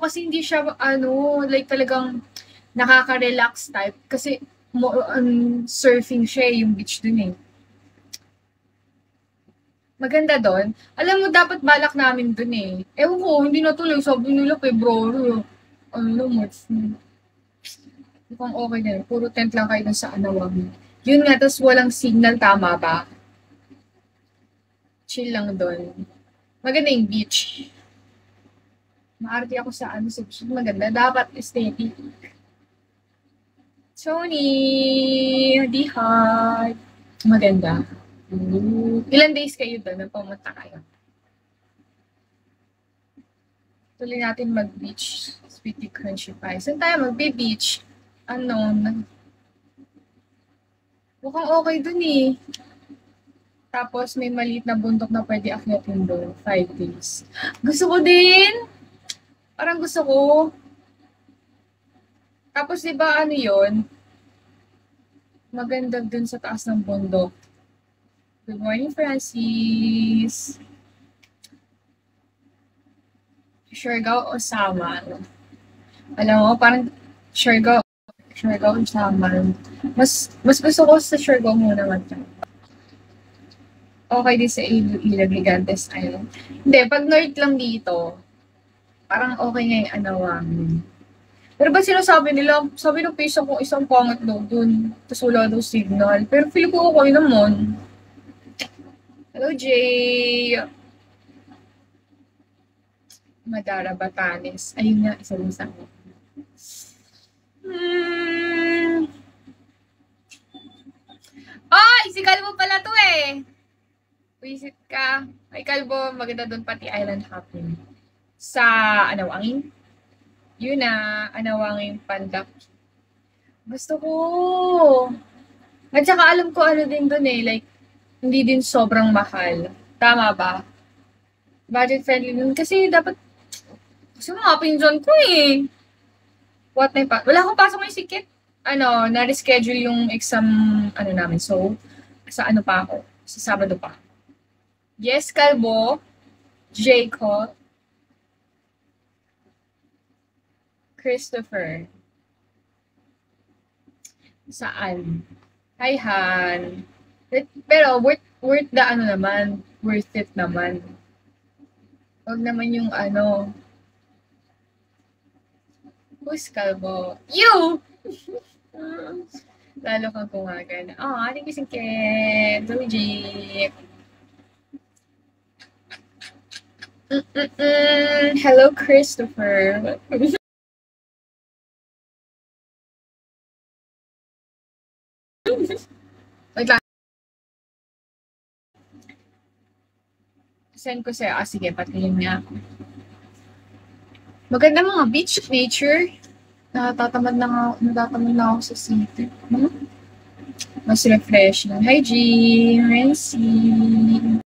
kasi hindi siya, like talagang nakaka-relax type. Kasi, surfing siya yung beach dun eh. Maganda doon. Alam mo, dapat balak namin dun eh. Ewan ko, hindi natuloy. Sabi nila, February. Ano lang, March. Mukhang okay na yun. Puro tent lang kayo dun sa Anawang. Yun nga, tapos walang signal, tama ba? Chill lang doon. Maganda yung beach. Maarte ako sa sa beach. Maganda. Dapat aesthetic. Tony! Di hard. Maganda. Ilan days kayo doon na pumunta kayo? Tuloy natin mag-beach. Sweetie Crunchy Pie. Saan tayo mag-beach? Unknown. Mukhang okay dun eh. Tapos may maliit na bundok na pwede akyatin doon. 5 days. Gusto ko din! Parang gusto ko. Tapos diba ano yun? Maganda dun sa taas ng bundok. Good morning, Francis. Siargao o Samal? Alam mo, parang Siargao o Samal. Mas gusto ko sa Siargao muna matcha. Okay din sa Iloilo, Gigantes Island. Hindi, pag north lang dito, parang okay nga yung Anawang. Pero ba sinasabi nila, sabi ng face ko isang pangit daw dun, tapos wala daw signal. Pero feel ko okay naman. Hello, Jay! Madara, Batanes. Ayun nga, isa din sa akin. Ay! Si Kalbo pala to eh! Visit ka. Ay, Kalbo, maganda doon pati island hopping. Sa Anawangin. Yun na, Anawangin Pandak. Gusto ko. At saka alam ko ano din doon eh, like, hindi din sobrang mahal. Tama ba? Budget friendly din. Kasi dapat, kasi mga pinsan ko eh. What na pa? Wala akong pasok yung sikit. Na-reschedule yung exam, namin. So, sa pa ako? Sa Sabado pa. Yes, Kalbo. Jacob. Christopher. Saan? Hi, Han. Pero, worth the naman. Worth it naman. Huwag naman yung Who's Kalbo? You! Lalo kang kumagan. Thank you, Singket. Jeep. Hello, Christopher. Wait lang. Send ko sa'yo. Sige, patingin nga ako. Maganda mga beach nature. Natatamad na ako sa city. Mas refreshing. Hi, Jean. Rency.